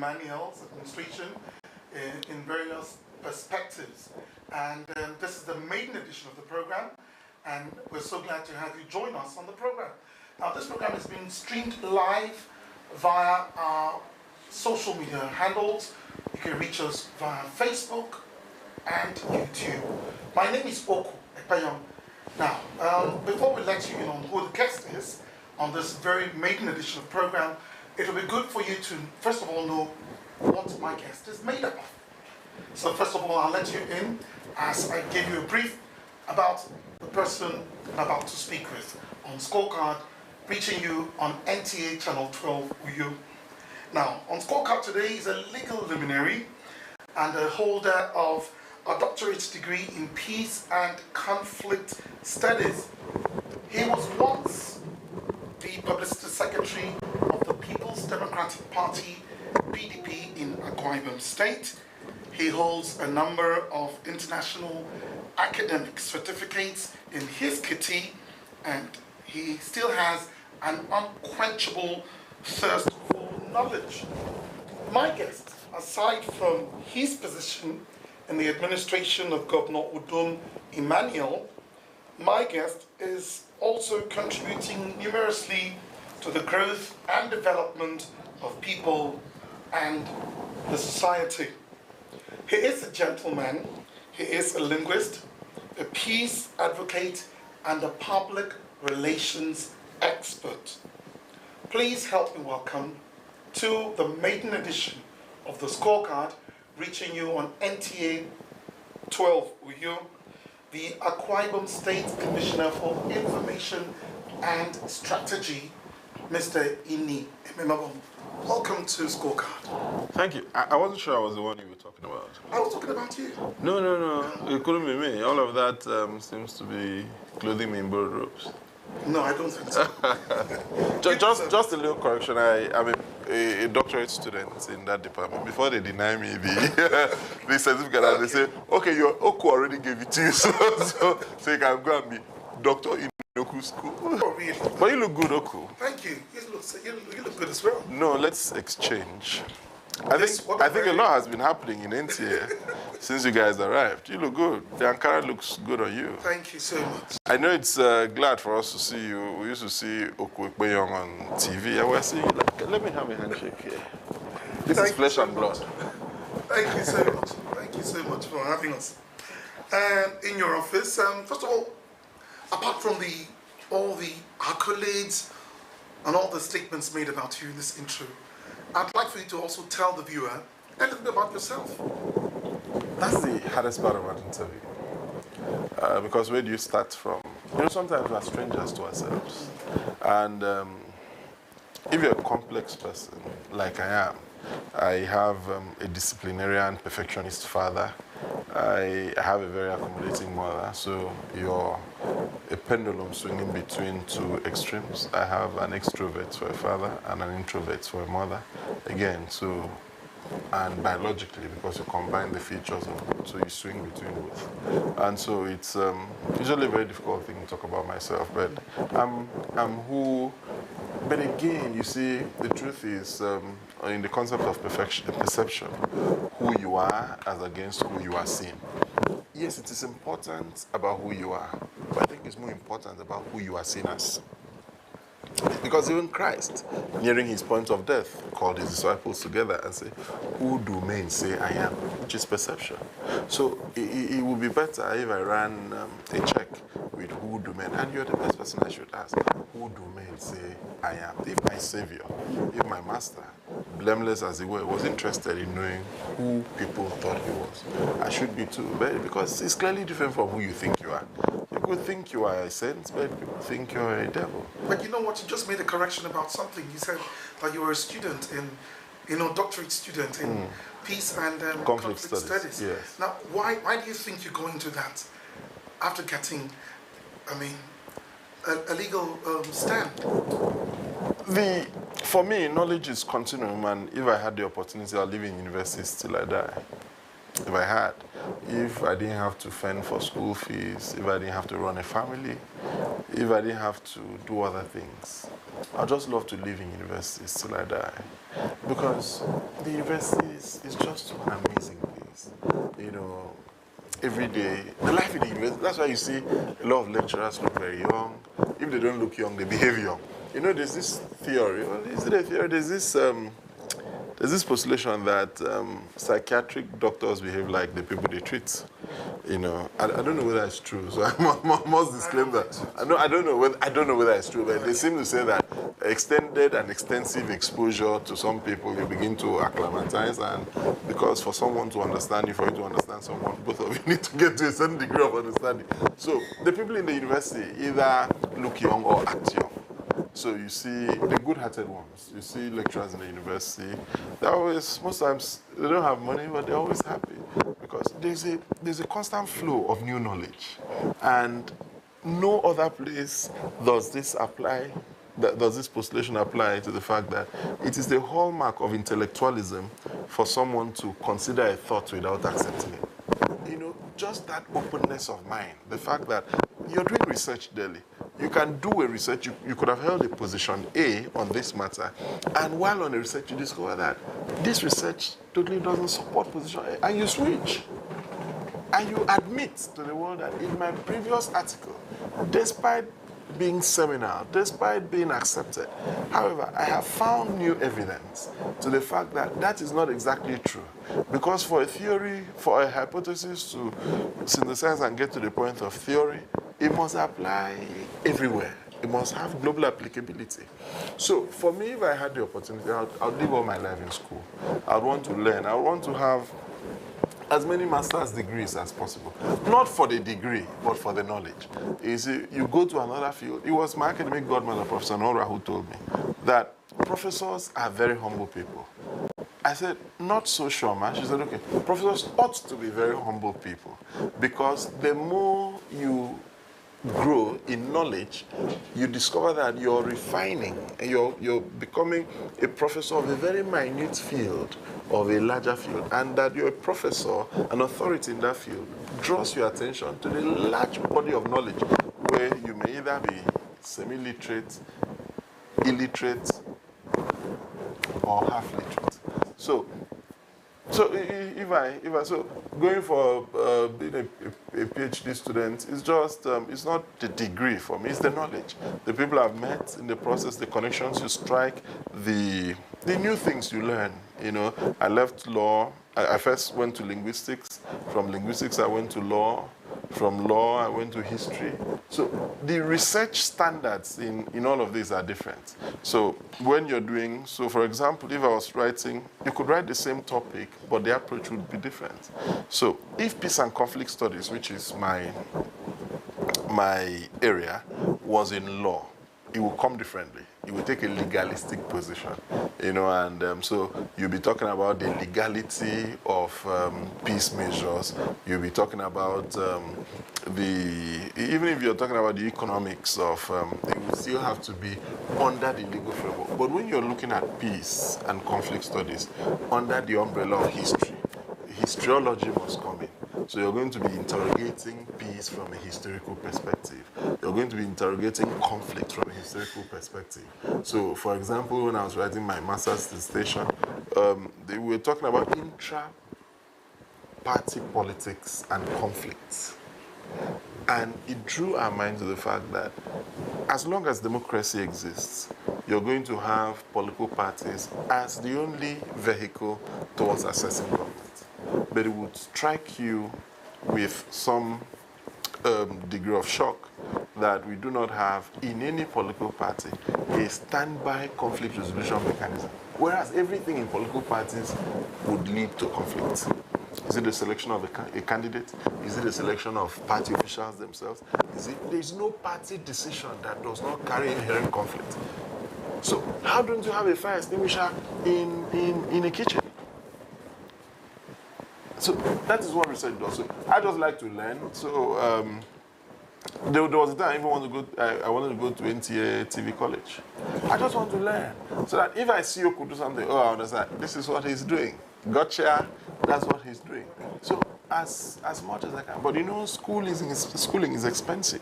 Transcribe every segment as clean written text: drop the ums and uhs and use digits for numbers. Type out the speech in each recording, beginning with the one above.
Emmanuel's administration in various perspectives. And this is the maiden edition of the program, and we're so glad to have you join us on the program. Now, this program is being streamed live via our social media handles. You can reach us via Facebook and YouTube. My name is Oku Ekpayong. Now, before we let you in on who the guest is on this very maiden edition of the program, it will be good for you to, first of all, know what my guest is made up of. So first of all, I'll let you in as I give you a brief about the person I'm about to speak with on Scorecard, reaching you on NTA Channel 12 Uyo. Now, on Scorecard today is a legal luminary and a holder of a doctorate degree in peace and conflict studies. He was once the publicity secretary of the People's Democratic Party, PDP, in Akwa Ibom State. He holds a number of international academic certificates in his kitty, and he still has an unquenchable thirst for knowledge. My guest, aside from his position in the administration of Governor Udom Emmanuel, my guest is also contributing numerously to the growth and development of people and the society. He is a gentleman, he is a linguist, a peace advocate, and a public relations expert. Please help me welcome to the maiden edition of the Scorecard, reaching you on NTA 12 Uyo, the Akwa Ibom State Commissioner for Information and Strategy, Mr. Ini Ememabom. Welcome to Scorecard. Thank you. I wasn't sure I was the one you were talking about. I was talking about you. No. It couldn't be me. All of that seems to be clothing me in borrowed robes. No, I don't think so. just a little correction. I'm a doctorate student in that department. Before they deny me the certificate, and they say, okay, your Oku already gave it to you, so you can go and be doctor in Oku school. Oh, really? But you look good, Oku. Thank you. You look good as well. No, let's exchange. I think a lot has been happening in NTA since you guys arrived. You look good. The Ankara looks good on you. Thank you so much. I know it's glad for us to see you. We used to see Oku Ekpayong on TV, and we're seeing you like, let me have a handshake here. This is flesh and blood. Thank you so much. Thank you so much for having us. In your office, first of all, apart from all the accolades and all the statements made about you in this intro, I'd like for you to also tell the viewer a little bit about yourself. That's the hardest part of an interview. Because where do you start from? You know, sometimes we are strangers to ourselves. And if you're a complex person, like I am, I have a disciplinarian, perfectionist father. I have a very accommodating mother, so you're a pendulum swinging between two extremes. I have an extrovert for a father and an introvert for a mother. Again, and biologically, because you combine the features of both, so you swing between both. And so it's usually a very difficult thing to talk about myself, but I'm who. But again, you see, the truth is, in the concept of perception, who you are as against who you are seen. Yes, it is important about who you are, but I think it's more important about who you are seen as. Because even Christ, nearing his point of death, called his disciples together and said, who do men say I am? Which is perception. So it would be better if I ran a check with who do men, and you're the best person I should ask, who do men say I am? If my Savior, if my Master, blameless as he was interested in knowing who people thought he was, I should be too, but because it's clearly different from who you think you are. You could think you are a saint, but people think you're a devil. But you know what? You just made a correction about something. You said that you were a student doctorate student in peace and conflict studies. Yes. Now, why do you think you're going to that after getting, a legal stand? For me, knowledge is continuum, and if I had the opportunity, I'll live in university till I die. If I didn't have to fend for school fees, if I didn't have to run a family, if I didn't have to do other things, I'd just love to live in universities till I die. Because the university is just an amazing place. You know, every day, the life in the university, that's why you see a lot of lecturers look very young. If they don't look young, they behave young. You know, there's this theory, well, is it a theory? There's this postulation that psychiatric doctors behave like the people they treat. You know, I don't know whether it's true, so I must disclaim that. I don't know whether it's true, but they seem to say that extended and extensive exposure to some people, you begin to acclimatize, and because for someone to understand you, for you to understand someone, both of you need to get to a certain degree of understanding. So the people in the university either look young or act young. So you see the good-hearted ones. You see lecturers in the university. They're always, most times, they don't have money, but they're always happy because there's a constant flow of new knowledge, and no other place does this apply. Does this postulation apply to the fact that it is the hallmark of intellectualism for someone to consider a thought without accepting it? You know, just that openness of mind. The fact that you're doing research daily. You can do a research, you could have held a position A on this matter, and while on the research you discover that this research totally doesn't support position A, and you switch. And you admit to the world that in my previous article, despite being seminal, despite being accepted, however, I have found new evidence to the fact that that is not exactly true. Because for a theory, for a hypothesis to synthesize and get to the point of theory, it must apply everywhere. It must have global applicability. So for me, if I had the opportunity, I'd live all my life in school. I'd want to learn. I want to have as many master's degrees as possible. Not for the degree, but for the knowledge. You see, you go to another field. It was my academic godmother, Professor Nora, who told me that professors are very humble people. I said, not so sure, man. She said, okay, professors ought to be very humble people because the more you grow in knowledge, you discover that you're refining, you're becoming a professor of a very minute field of a larger field, and that you're a professor, an authority in that field, draws your attention to the large body of knowledge where you may either be semi-literate, illiterate, or half-literate. So if I going for being a PhD student is just it's not the degree for me, it's the knowledge, the people I've met in the process, the connections you strike, the new things you learn. You know, I left law. I first went to linguistics. From linguistics, I went to law. From law, I went to history. So the research standards in all of these are different. So when you're doing, so for example, if I was writing, you could write the same topic, but the approach would be different. So if peace and conflict studies, which is my area, was in law, it will come differently. It will take a legalistic position, you know, and so you'll be talking about the legality of peace measures. You'll be talking about even if you're talking about the economics of, it will still have to be under the legal framework. But when you're looking at peace and conflict studies under the umbrella of history, historiology must come in. So you're going to be interrogating peace from a historical perspective. You're going to be interrogating conflict from a historical perspective. So, for example, when I was writing my master's dissertation, we were talking about intra-party politics and conflicts. And it drew our mind to the fact that as long as democracy exists, you're going to have political parties as the only vehicle towards accessing government. But it would strike you with some degree of shock that we do not have in any political party a standby conflict resolution mechanism, whereas everything in political parties would lead to conflict. Is it the selection of a candidate? Is it the selection of party officials themselves? There's no party decision that does not carry inherent conflict. So how don't you have a fire extinguisher in a kitchen? So that is what research does. So I just like to learn. So there was a time I even I wanted to go to NTA TV College. I just want to learn. So that if I see you could do something, oh, I understand. This is what he's doing. Gotcha. That's what he's doing. So as much as I can. But you know, schooling is expensive,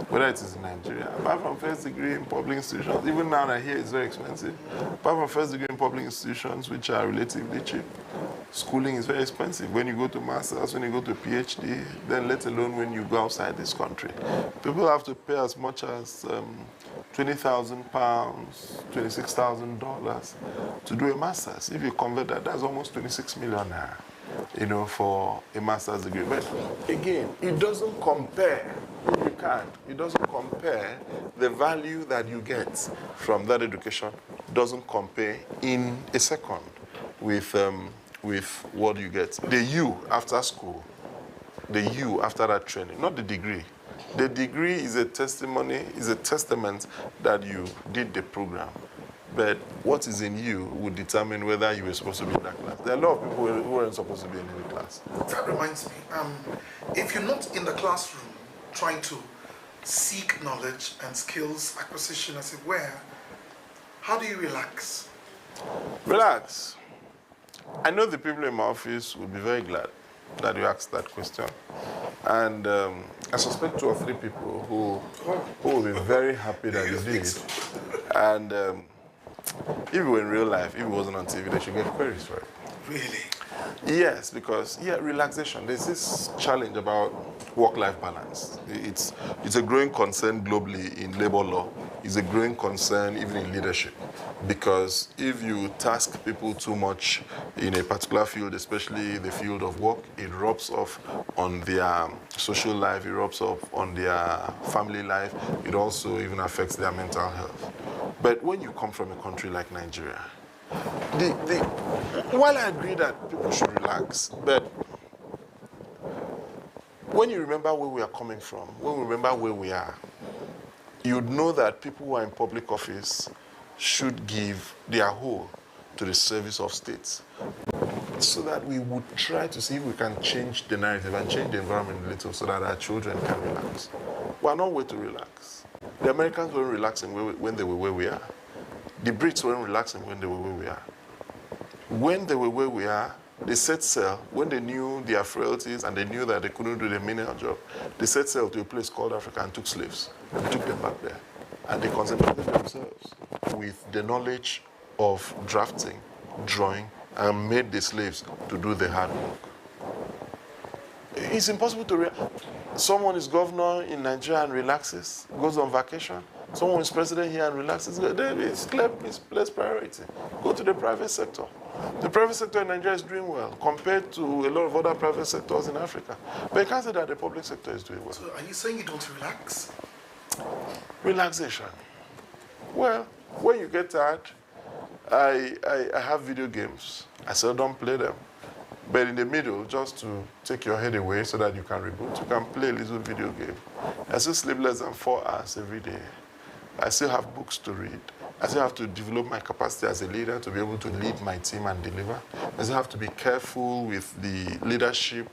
whether it is in Nigeria. Apart from first degree in public institutions, even now that here it's very expensive. Apart from first degree in public institutions, which are relatively cheap, schooling is very expensive. When you go to masters, when you go to PhD, then let alone when you go outside this country. People have to pay as much as £20,000, $26,000 to do a master's. If you convert that, that's almost 26 million naira, you know, for a master's degree. But again, it doesn't compare. You can't. It doesn't compare. The value that you get from that education doesn't compare in a second with what you get. The you after school, the you after that training, not the degree. The degree is a testimony, is a testament that you did the program. But what is in you would determine whether you were supposed to be in that class. There are a lot of people who weren't supposed to be in any class. That reminds me, if you're not in the classroom trying to seek knowledge and skills acquisition, as it were, how do you relax? Relax. I know the people in my office will be very glad that you asked that question. And I suspect 2 or 3 people who will be very happy that you did. And if it were in real life, if it wasn't on TV, they should get queries for it. Really? Yes, because, relaxation. There's this challenge about work-life balance. It's a growing concern globally in labor law. It's a growing concern even in leadership. Because if you task people too much in a particular field, especially the field of work, it rubs off on their social life, it rubs off on their family life. It also even affects their mental health. But when you come from a country like Nigeria, while I agree that people should relax, but when you remember where we are coming from, when we remember where we are, you'd know that people who are in public office should give their whole to the service of states, so that we would try to see if we can change the narrative and change the environment a little so that our children can relax. We are not way to relax. The Americans weren't relaxing when they were where we are. The Brits weren't relaxing when they were where we are. When they were where we are, they set sail, when they knew their frailties and they knew that they couldn't do the menial job, they set sail to a place called Africa and took slaves. They took them back there. And they concentrated themselves with the knowledge of drafting, drawing, and made the slaves to do the hard work. It's impossible to someone is governor in Nigeria and relaxes, goes on vacation. Someone is president here and relaxes. It's place priority. Go to the private sector. The private sector in Nigeria is doing well compared to a lot of other private sectors in Africa. But you can't say that the public sector is doing well. So are you saying you don't relax? Relaxation. Well, when you get tired, I have video games. I seldom play them. But in the middle, just to take your head away so that you can reboot, you can play a little video game. I still sleep less than 4 hours every day. I still have books to read. I still have to develop my capacity as a leader to be able to lead my team and deliver. I still have to be careful with the leadership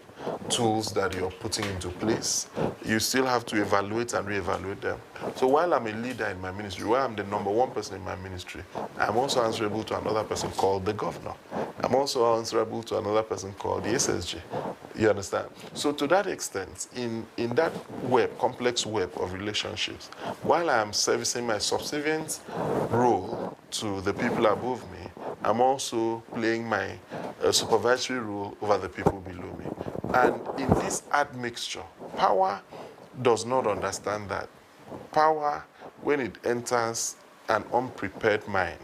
tools that you're putting into place. You still have to evaluate and reevaluate them. So while I'm a leader in my ministry, while I'm the #1 person in my ministry, I'm also answerable to another person called the governor. I'm also answerable to another person called the SSG. You understand? So to that extent, in that complex web of relationships, while I am servicing my subservient role to the people above me, I'm also playing my supervisory role over the people below me. And in this admixture, power does not understand that. Power, when it enters an unprepared mind,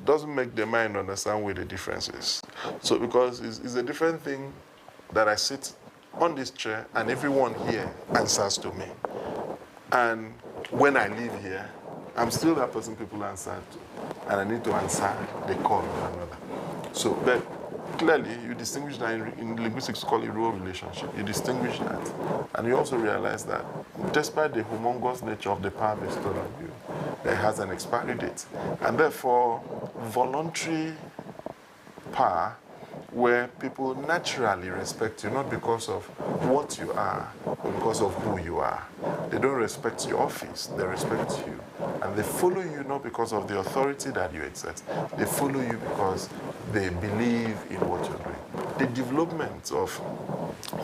doesn't make the mind understand where the difference is. So because it's a different thing that I sit on this chair and everyone here answers to me. And when I leave here, I'm still that person people answer to. And I need to answer the call of another. So, but clearly, you distinguish that in linguistics, call it role relationship. You distinguish that. And you also realize that despite the humongous nature of the power bestowed on you, it has an expiry date. And therefore, voluntary power, where people naturally respect you, not because of what you are, but because of who you are. They don't respect your office, they respect you. And they follow you not because of the authority that you exert. They follow you because they believe in what you're doing. the development of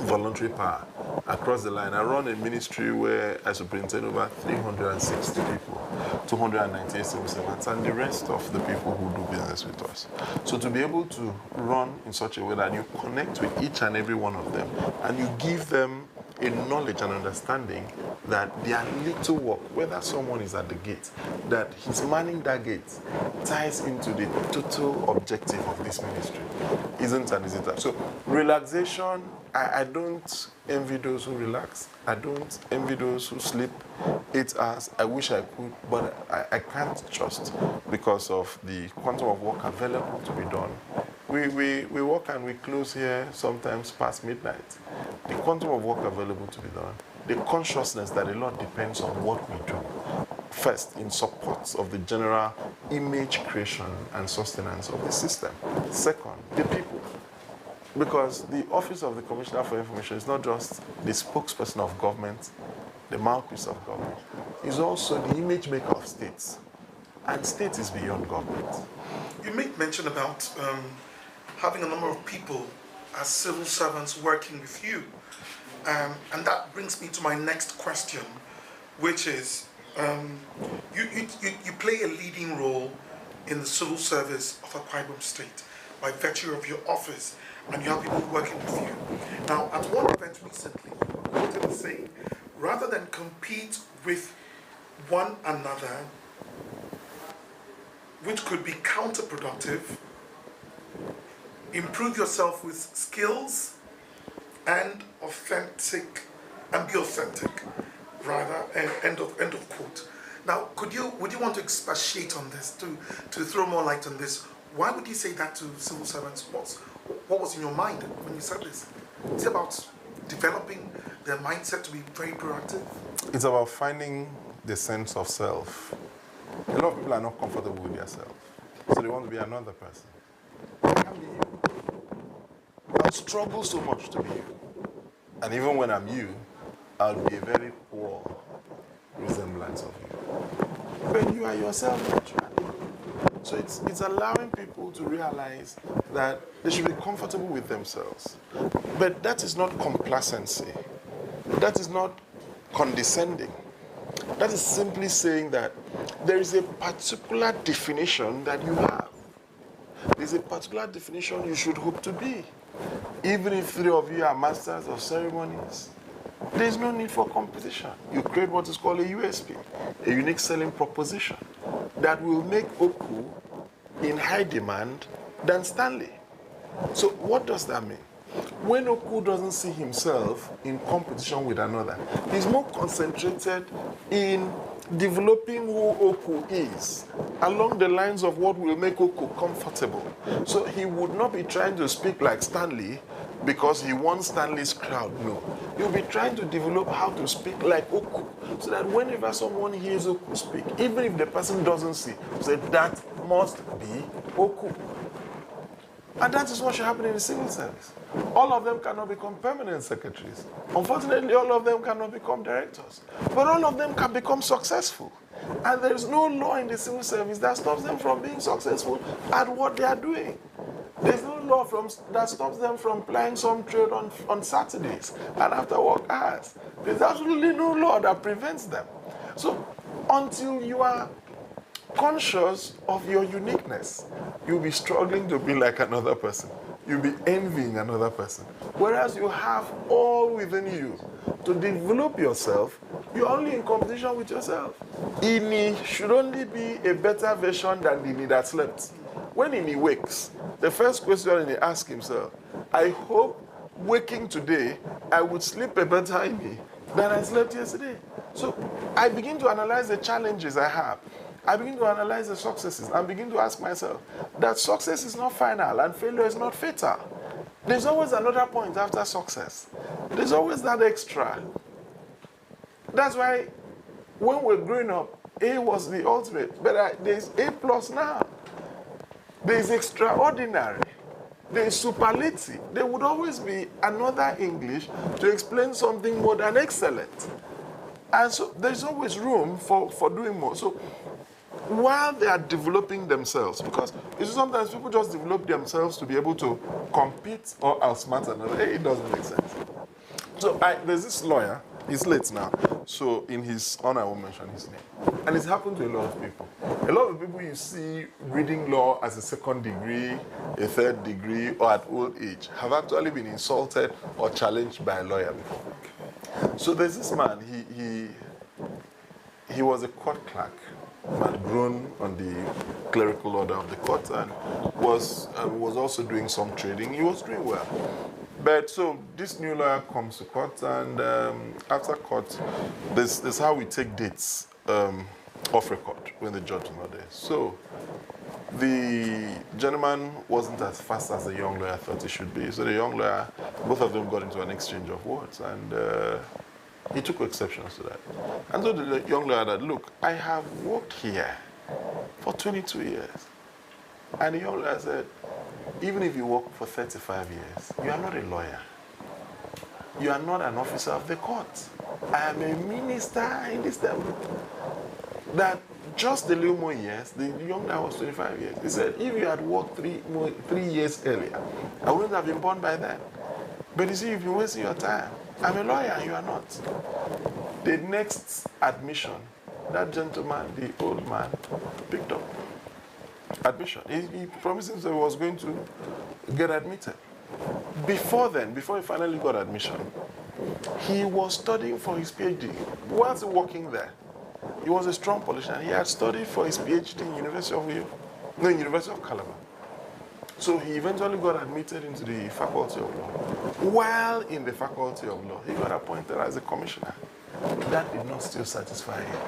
voluntary power across the line. I run a ministry where I superintend over 360 people, 298 civil servants, and the rest of the people who do business with us. So to be able to run in such a way that you connect with each and every one of them and you give them a knowledge and understanding that their little work, whether someone is at the gate, that he's manning that gate, ties into the total objective of this ministry. Isn't an easy task. So relaxation, I don't envy those who relax. I don't envy those who sleep 8 hours. I wish I could, but I can't just because of the quantum of work available to be done. We work and we close here sometimes past midnight. The quantum of work available to be done, the consciousness that a lot depends on what we do. First, in support of the general image creation and sustenance of the system. Second, the people. Because the Office of the Commissioner for Information is not just the spokesperson of government, the mouthpiece of government. It's also the image maker of states. And state is beyond government. You made mention about having a number of people as civil servants working with you. And that brings me to my next question, which is, you play a leading role in the civil service of Akwa Ibom State by virtue of your office, and you have people working with you. Now, at one event recently, you quoted saying, rather than compete with one another, which could be counterproductive, improve yourself with skills and be authentic, rather, end of quote. Now, would you want to expatiate on this, to throw more light on this? Why would you say that to civil servants? What was in your mind when you said this? Is it about developing their mindset to be very proactive? It's about finding the sense of self. A lot of people are not comfortable with themselves, so they want to be another person. I can't be you. I'll struggle so much to be you. And even when I'm you, I'll be a very poor resemblance of you. But you are yourself naturally. So it's allowing people to realize that they should be comfortable with themselves. But that is not complacency. That is not condescending. That is simply saying that there is a particular definition that you have. There's a particular definition you should hope to be. Even if 3 of you are masters of ceremonies, there's no need for competition. You create what is called a USP, a unique selling proposition, that will make Oku in high demand than Stanley. So what does that mean? When Oku doesn't see himself in competition with another, he's more concentrated in developing who Oku is along the lines of what will make Oku comfortable. So he would not be trying to speak like Stanley because he wants Stanley's crowd. No. He'll be trying to develop how to speak like Oku so that whenever someone hears Oku speak, even if the person doesn't see, say that must be Oku. And that is what should happen in the civil service. All of them cannot become permanent secretaries. Unfortunately, all of them cannot become directors. But all of them can become successful. And there is no law in the civil service that stops them from being successful at what they are doing. There's no law that stops them from plying some trade on Saturdays and after work hours. There's absolutely no law that prevents them. So until you are conscious of your uniqueness, you'll be struggling to be like another person. You'll be envying another person. Whereas you have all within you to develop yourself, you're only in competition with yourself. Ini should only be a better version than the Ini that slept. When Ini wakes, the first question he asks himself, I hope waking today, I would sleep a better Ini than I slept yesterday. So I begin to analyze the challenges I have. I begin to analyze the successes and begin to ask myself that success is not final and failure is not fatal. There's always another point after success. There's always that extra. That's why when we're growing up, A was the ultimate, but there's A plus now. There's extraordinary. There's superlative. There would always be another English to explain something more than excellent. And so there's always room for doing more. So while they are developing themselves, because you see, sometimes people just develop themselves to be able to compete or outsmart another. Hey, it doesn't make sense. So there's this lawyer, he's late now, so in his honor I won't mention his name. And it's happened to a lot of people. A lot of people you see reading law as a second degree, a third degree, or at old age have actually been insulted or challenged by a lawyer before. So there's this man, he was a court clerk, had grown on the clerical order of the court and was also doing some trading. He was doing well. But so this new lawyer comes to court, and after court, this is how we take dates off record when the judge is not there. So the gentleman wasn't as fast as the young lawyer thought he should be. So the young lawyer, both of them got into an exchange of words, and he took exceptions to that. And so the young lawyer said, look, I have worked here for 22 years. And the young lawyer said, even if you work for 35 years, you are not a lawyer. You are not an officer of the court. I am a minister in this temple. That just a little more years, the young lawyer was 25 years. He said, if you had worked 3 years earlier, I wouldn't have been born by then. But you see, you've been wasting your time. I'm a lawyer and you are not. The next admission, that gentleman, the old man, picked up admission. He promised himself he was going to get admitted. Before then, before he finally got admission, he was studying for his PhD. Whilst working there, he was a strong politician. He had studied for his PhD in University of Calabar. So he eventually got admitted into the Faculty of Law. While in the Faculty of Law, he got appointed as a commissioner. That did not still satisfy him.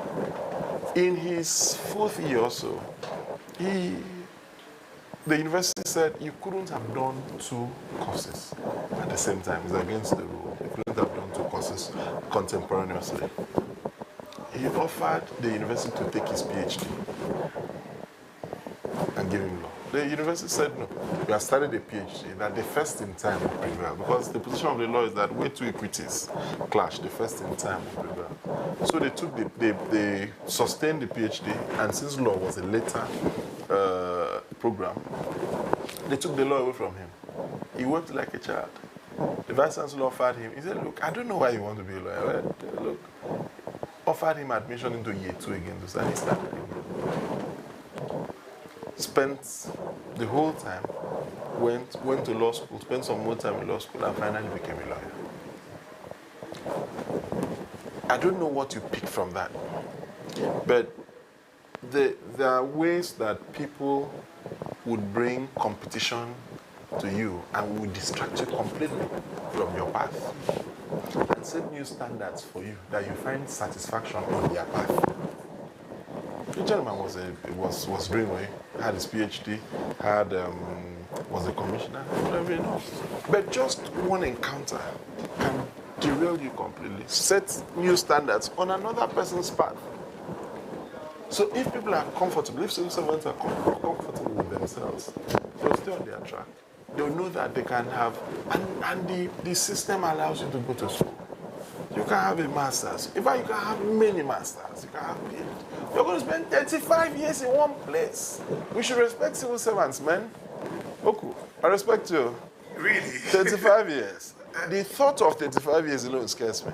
In his 4th year or so, the university said you couldn't have done 2 courses at the same time. It's against the rule. You couldn't have done 2 courses contemporaneously. He offered the university to take his PhD and give him law. The university said no. You have started a PhD, that the first in time will prevail. Because the position of the law is that where 2 equities clash, the first in time will prevail. So they took they sustained the PhD, and since law was a later program, they took the law away from him. He wept like a child. The vice chancellor offered him, he said, look, I don't know why you want to be a lawyer. Look, offered him admission into year 2 again to study. He started again. Spent the whole time, went to law school, spent some more time in law school, and finally became a lawyer. I don't know what you pick from that, but there are ways that people would bring competition to you and would distract you completely from your path and set new standards for you that you find satisfaction on their path. The gentleman was doing well, had his PhD, was a commissioner, whatever else. But just one encounter can derail you completely, set new standards on another person's path. So if people are comfortable, if civil servants are comfortable with themselves, they'll stay on their track. They'll know that they can have, and the system allows you to go to school. You can have a master's. In fact, you can have many masters. You can have PhD. You're going to spend 35 years in one place. We should respect civil servants, man. Oku, I respect you. Really? 35 years. The thought of 35 years alone scares me.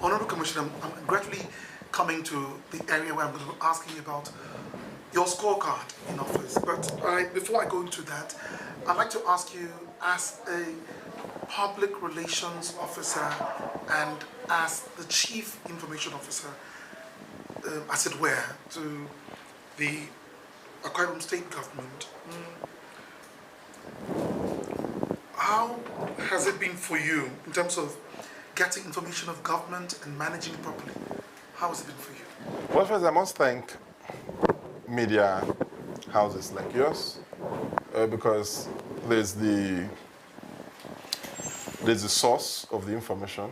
Honorable Commissioner, I'm gradually coming to the area where I'm going to be asking about your scorecard in office. But before I go into that, I'd like to ask you, as a public relations officer and as the chief information officer, as it were, to the Akwa Ibom state government, how has it been for you in terms of getting information of government and managing it properly? How has it been for you? Well, first I must thank media houses like yours, because there's the source of the information,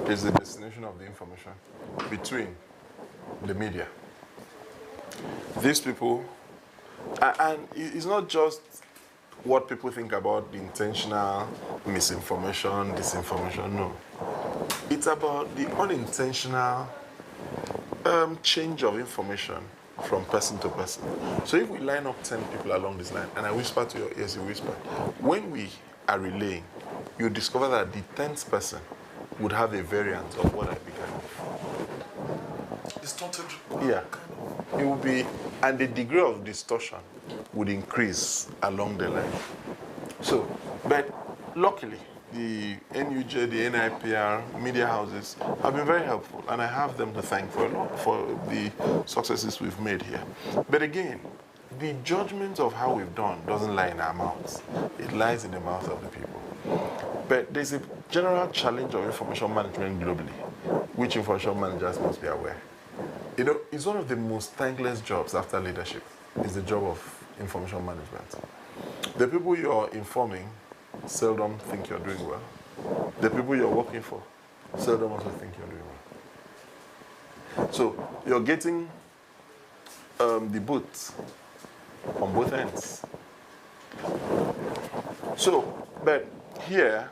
there's the destination of the information between the media. These people, and it's not just what people think about the intentional misinformation, disinformation, no. It's about the unintentional change of information from person to person. So if we line up 10 people along this line, and I whisper to your ears, you whisper, when we are relaying, you discover that the 10th person would have a variant of what I began with. Distorted. Yeah. It will be, and the degree of distortion would increase along the line. So, but luckily, the NUJ, the NIPR, media houses have been very helpful, and I have them to thank for a lot for the successes we've made here. But again, the judgment of how we've done doesn't lie in our mouths. It lies in the mouths of the people. But there's a general challenge of information management globally, which information managers must be aware. You know, it's one of the most thankless jobs after leadership, is the job of information management. The people you're informing seldom think you're doing well. The people you're working for seldom also think you're doing well. So you're getting the boot on both ends. So, but here,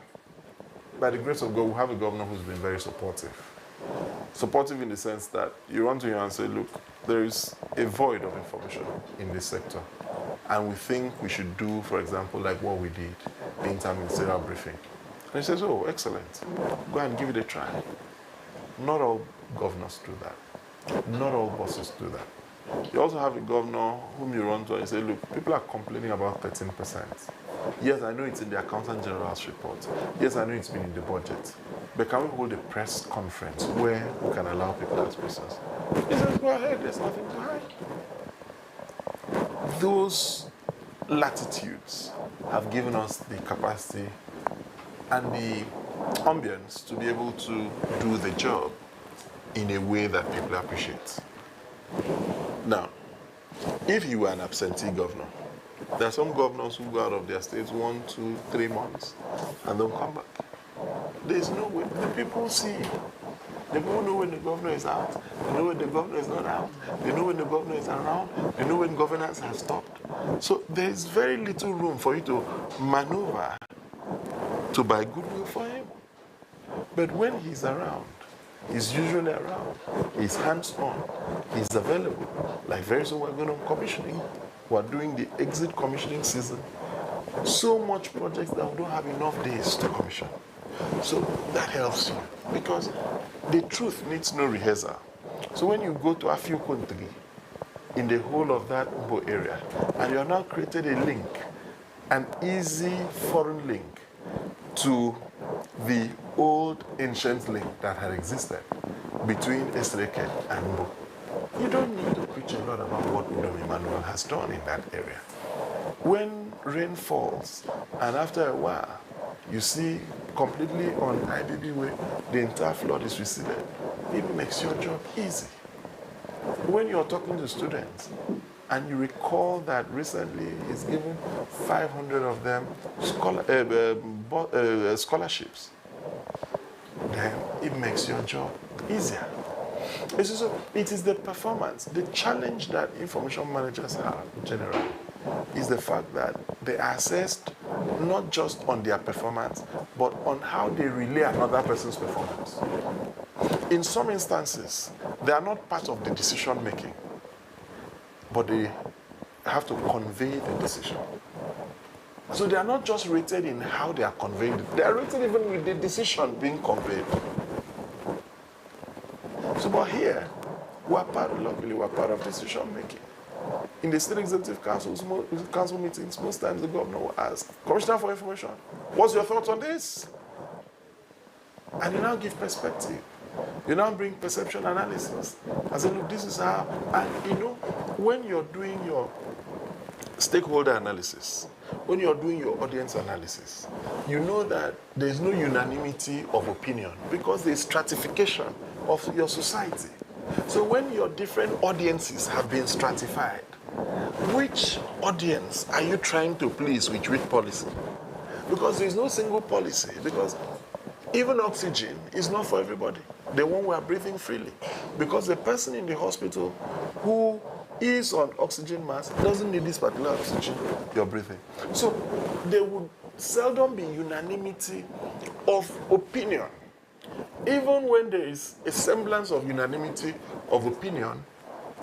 by the grace of God, we have a governor who's been very supportive. Supportive in the sense that you run to him and say, look, there is a void of information in this sector. And we think we should do, for example, like what we did, the interministerial briefing. And he says, oh, excellent. Go and give it a try. Not all governors do that. Not all bosses do that. You also have a governor whom you run to and say, look, people are complaining about 13%. Yes, I know it's in the Accountant General's report. Yes, I know it's been in the budget. But can we hold a press conference where we can allow people to ask questions? He says, go ahead, there's nothing to hide. Those latitudes have given us the capacity and the ambience to be able to do the job in a way that people appreciate. Now, if you were an absentee governor, there are some governors who go out of their states 1, 2, 3 months and don't come back. There's no way. The people see. The people know when the governor is out. They know when the governor is not out. They know when the governor is around. They know when governance has stopped. So there's very little room for you to maneuver to buy goodwill for him. But when he's around, he's usually around. He's hands-on. He's available. Like very soon we're going on commissioning. We're doing the exit commissioning season. So much projects that we don't have enough days to commission. So that helps you because the truth needs no rehearsal. So when you go to Afio country in the whole of that Umbo area and you have now created a link, an easy foreign link to the old ancient link that had existed between Esreke and Umbo, you don't need to preach a lot about what Udom Emmanuel has done in that area. When rain falls and after a while you see completely on IBB way, the entire flood is receded. It makes your job easy. When you're talking to students and you recall that recently he's given 500 of them scholarships, then it makes your job easier. It is the performance. The challenge that information managers have generally is the fact that they are assessed not just on their performance, but on how they relay another person's performance. In some instances, they are not part of the decision making, but they have to convey the decision. So they are not just rated in how they are conveyed, they are rated even with the decision being conveyed. So, but here, luckily, we're part of decision making. In the state executive council meetings, most times the governor will ask, Commissioner for Information, what's your thoughts on this? And you now give perspective. You now bring perception analysis. I say, look, this is how, and you know, when you're doing your stakeholder analysis, when you're doing your audience analysis, you know that there's no unanimity of opinion because there's stratification of your society. So when your different audiences have been stratified, which audience are you trying to please with which policy? Because there's no single policy, because even oxygen is not for everybody. The one we are breathing freely. Because the person in the hospital who is on oxygen mask doesn't need this particular oxygen you're breathing. So there would seldom be unanimity of opinion. Even when there is a semblance of unanimity of opinion,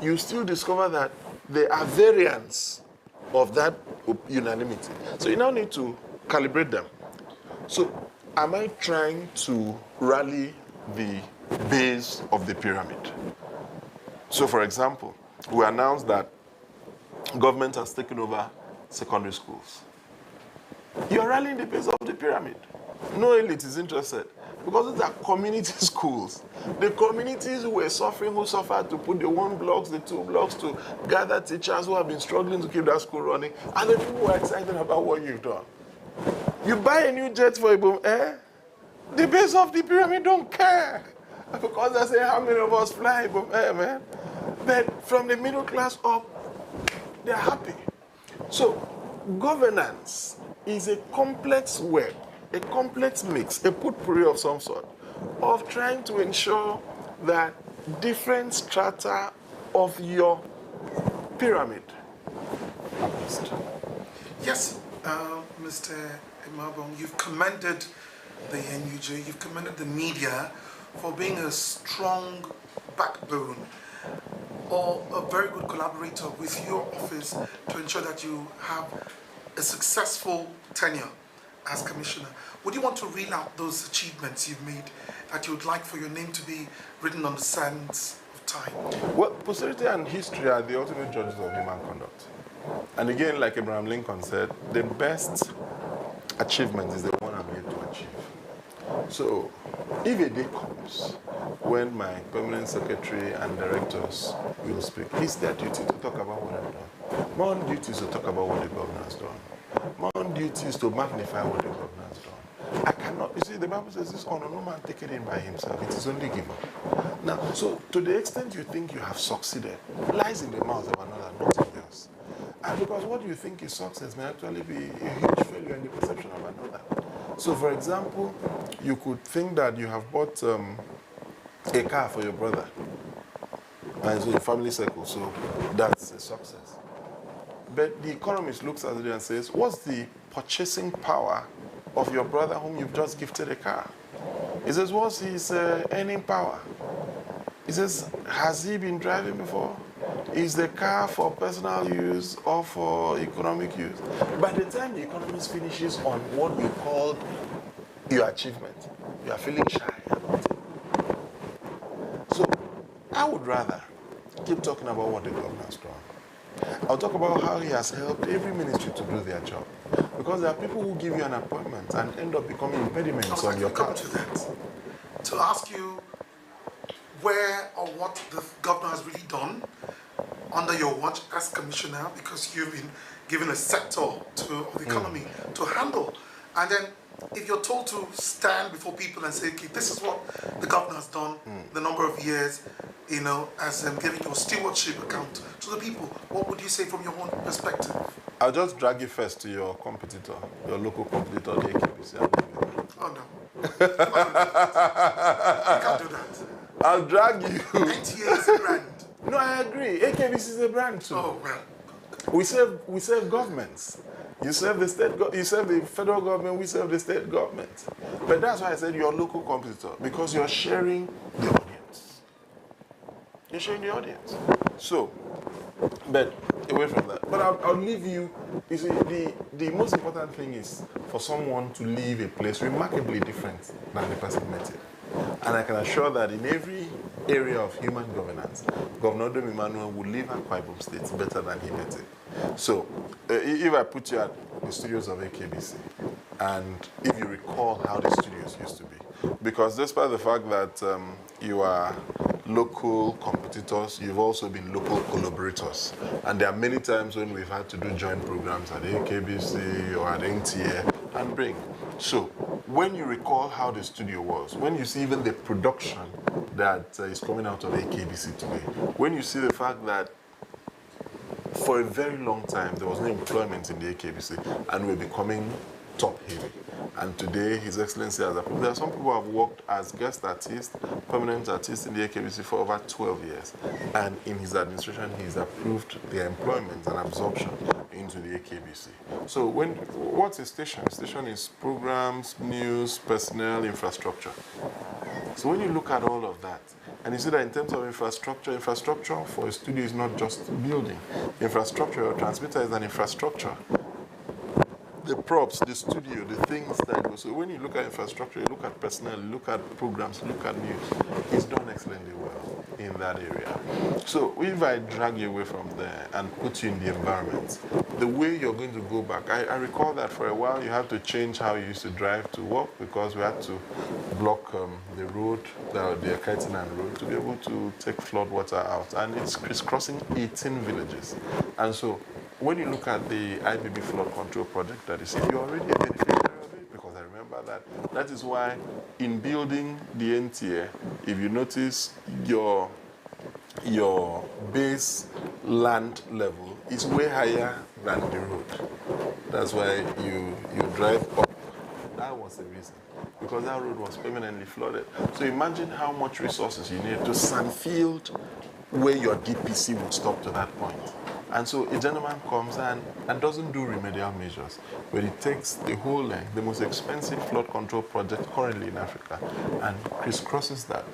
you still discover that there are variants of that unanimity. So you now need to calibrate them. So am I trying to rally the base of the pyramid? So for example, we announced that government has taken over secondary schools. You're rallying the base of the pyramid. No elite is interested because these are community schools. The communities who were suffering, who suffered to put the 1 blocks, the 2 blocks, to gather teachers who have been struggling to keep that school running, and the people who are excited about what you've done. You buy a new jet for Ibom Air, the base of the pyramid don't care. Because they say, how many of us fly Ibom Air, man? But from the middle class up, they're happy. So governance is a complex web, a complex mix, a potpourri of some sort, of trying to ensure that different strata of your pyramid are placed. Yes, Mr. Imabong, you've commended the NUJ, you've commended the media for being a strong backbone or a very good collaborator with your office to ensure that you have a successful tenure as commissioner. Would you want to reel out those achievements you've made that you would like for your name to be written on the sands of time? Well, posterity and history are the ultimate judges of human conduct. And again, like Abraham Lincoln said, the best achievement is the one I'm yet to achieve. So, if a day comes when my permanent secretary and directors will speak, it's their duty to talk about what I've done. My own duty is to talk about what the governor has done. My own duty is to magnify what the governor has done. I cannot, you see, the Bible says this honor, no man take it in by himself. It is only given. Now, so to the extent you think you have succeeded, lies in the mouth of another, not in yours. And because what you think is success may actually be a huge failure in the perception of another. So, for example, you could think that you have bought a car for your brother, and so your family circle, so that's a success. But the economist looks at it and says, what's the purchasing power of your brother whom you've just gifted a car? He says, what's his earning power? He says, has he been driving before? Is the car for personal use or for economic use? By the time the economist finishes on what you call your achievement, you are feeling shy about it. So I would rather keep talking about what the governor has done. I'll talk about how he has helped every ministry to do their job. Because there are people who give you an appointment and end up becoming impediments on your path. To that, to ask you where or what the governor has really done under your watch as commissioner, because you've been given a sector of the economy to handle. And then if you're told to stand before people and say, okay, this is what the governor has done, the number of years, you know, as giving your stewardship account to the people, what would you say from your own perspective? I'll just drag you first to your competitor, your local competitor, the AKBC. Oh no. You can't do that. I'll drag you. NTA is a brand. No, I agree. AKBC is a brand too. Oh, well. We serve governments. You serve the state, you serve the federal government, we serve the state government. But that's why I said you're a local competitor, because you're sharing the audience. You're sharing the audience. So, but away from that. But I'll leave you. You see, the most important thing is for someone to leave a place remarkably different than the person met it. And I can assure that in every area of human governance, Governor Odom Emmanuel will leave Akwa Ibom State better than he met it. So, if I put you at the studios of AKBC, and if you recall how the studios used to be, because despite the fact that you are local competitors, you've also been local collaborators. And there are many times when we've had to do joint programs at AKBC or at NTA and bring. So, when you recall how the studio was, when you see even the production that is coming out of AKBC today, when you see the fact that for a very long time there was no employment in the AKBC and we're becoming top heavy. And today, His Excellency has approved. There are some people who have worked as guest artists, permanent artists in the AKBC for over 12 years. And in his administration, he's approved their employment and absorption into the AKBC. So what's a station? A station is programs, news, personnel, infrastructure. So when you look at all of that, And you see that in terms of infrastructure for a studio is not just building. Infrastructure, your transmitter is an infrastructure. The props, the studio, the things that go. So when you look at infrastructure, you look at personnel, you look at programs, you look at news, it's done excellently well in that area. So if I drag you away from there and put you in the environment, the way you're going to go back, I recall that for a while you had to change how you used to drive to work because we had to block the road, the Kaitinan road, to be able to take flood water out. And it's crisscrossing 18 villages. And so when you look at the IBB flood control project that you see, you're already a beneficiary of it, because I remember that is why in building the NTA, if you notice your base land level is way higher than the road. That's why you drive up. That was the reason, because that road was permanently flooded. So imagine how much resources you need to sandfield where your DPC would stop to that point. And so a gentleman comes and doesn't do remedial measures, but he takes the whole length, the most expensive flood control project currently in Africa, and crisscrosses that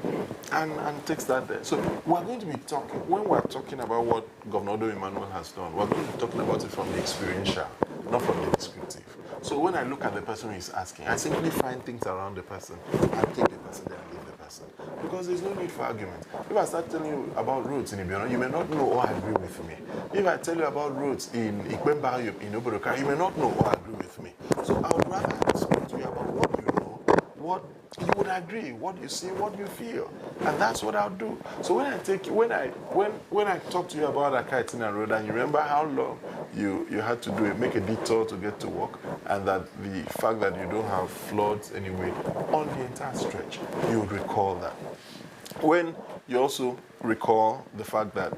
and takes that there. So we're going to be talking, when we're talking about what Governor Odo Emmanuel has done, we're going to be talking about it from the experiential, not from the descriptive. So when I look at the person who is asking, I simply find things around the person and take the person there and leave the person. Because there's no need for argument. If I start telling you about roads in Ibiano, you may not know or agree with me. If I tell you about roads in Ikwemba, in Obodoka, you may not know or agree with me. So I would rather speak to you about what you know, what you would agree, what you see, what you feel. And that's what I'll do. So when I talk to you about Akaitina Road, and you remember how long you had to do it, make a detour to get to work, and that the fact that you don't have floods anyway on the entire stretch, you would recall that. When you also recall the fact that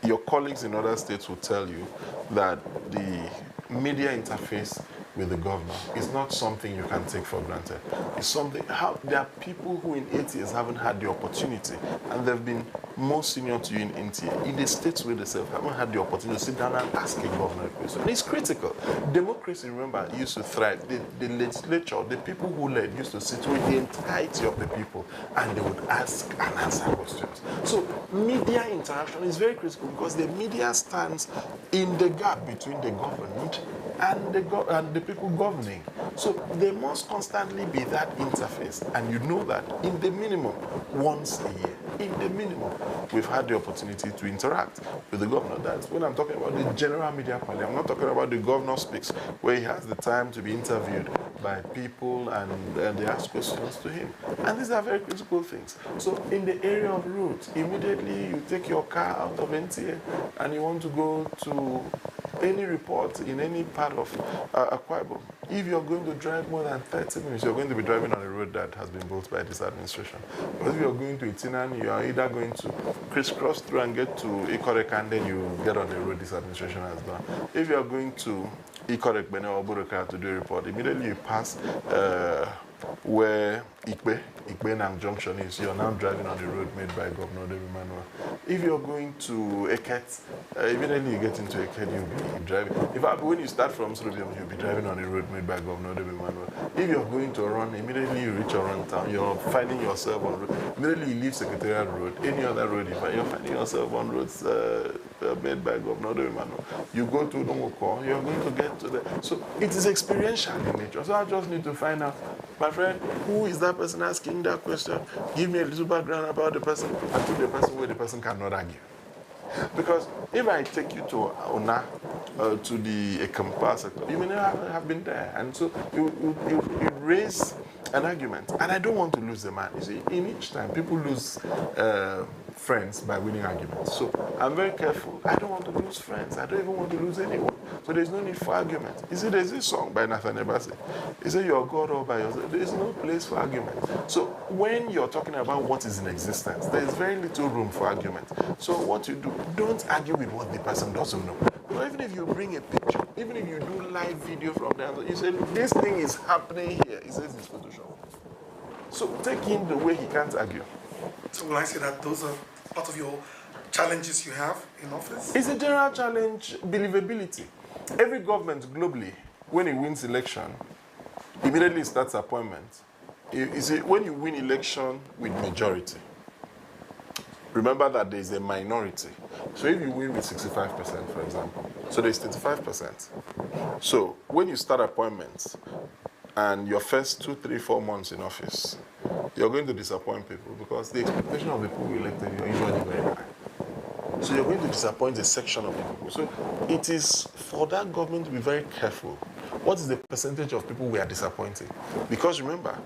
your colleagues in other states will tell you that the media interface with the governor is not something you can take for granted. It's something, there are people who in 8 years haven't had the opportunity, and they've been more senior to you in NTA, in the states where they haven't had the opportunity to sit down and ask a governor a question. And it's critical. Democracy, remember, used to thrive. The legislature, the people who led, used to sit with the entirety of the people, and they would ask and answer questions. So media interaction is very critical, because the media stands in the gap between the government and the people governing. So there must constantly be that interface, and you know that in the minimum once a year, in the minimum, we've had the opportunity to interact with the governor. That's when I'm talking about the general media panel. I'm not talking about the governor speaks, where he has the time to be interviewed by people and they ask questions to him. And these are very critical things. So in the area of roads, immediately you take your car out of NTA and you want to go to any report in any part of Akwa Ibom. If you're going to drive more than 30 minutes, you're going to be driving on a road that has been built by this administration. But if you're going to Itinan, you are either going to crisscross through and get to Ikorek, and then you get on the road this administration has done. If you're going to Ikorek, Bene, or Buruka to do a report, immediately you pass where Ikbenang Junction is, you're now driving on the road made by Governor Odo Emmanuel. If you're going to Eket, immediately you get into Eket, you'll be driving. In fact, when you start from Srubium, you'll be driving on a road made by Governor Odo Emmanuel. If you're going to Oron, immediately you reach Oron town, you're finding yourself on road. Immediately you leave Secretariat Road, any other road, you're finding yourself on roads made by Governor Odo Emmanuel. You go to Nomoko, you're going to get to the... So it is experiential in nature. So I just need to find out, my friend, who is that person asking that question? Give me a little background about the person, and to the person where the person cannot argue. Because if I take you to Ona, to the Ekampa sector, you may never have been there. And so you raise an argument. And I don't want to lose the man. You see, in each time, people lose friends by winning arguments. So I'm very careful. I don't want to lose friends. I don't even want to lose anyone. So there's no need for argument. You see, there's this song by Nathan Ebase. He said, you're God all by yourself. There's no place for argument. So when you're talking about what is in existence, there's very little room for argument. So what you do, don't argue with what the person doesn't know. But even if you bring a picture, even if you do live video from there, you say, this thing is happening here. He says it's Photoshop. So take in the way he can't argue. So will I say that those are part of your challenges you have in office? It's a general challenge, believability. Every government globally, when it wins election, immediately starts appointment. You see, when you win election with majority, remember that there is a minority. So if you win with 65%, for example, so there's 35%. So when you start appointments and your first 2, 3, 4 months in office, you're going to disappoint people because the expectation of the people who elected you are usually very high. So you're going to disappoint a section of the people. So it is for that government to be very careful. What is the percentage of people we are disappointing? Because remember,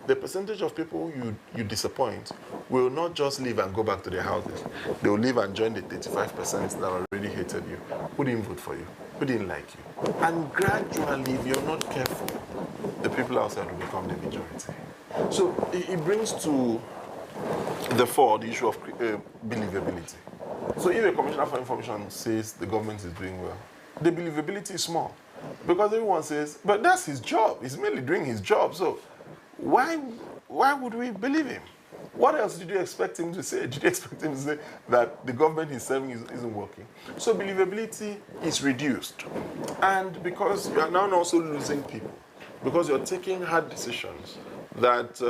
the percentage of people you disappoint will not just leave and go back to their houses. They will leave and join the 35% that already hated you, who didn't vote for you, who didn't like you. And gradually, if you're not careful, the people outside will become the majority. So it brings to the fore the issue of believability. So if a commissioner for information says the government is doing well, the believability is small. Because everyone says, but that's his job. He's merely doing his job. So why would we believe him? What else did you expect him to say? Did you expect him to say that the government he's serving isn't working? So believability is reduced. And because you are now also losing people, because you're taking hard decisions that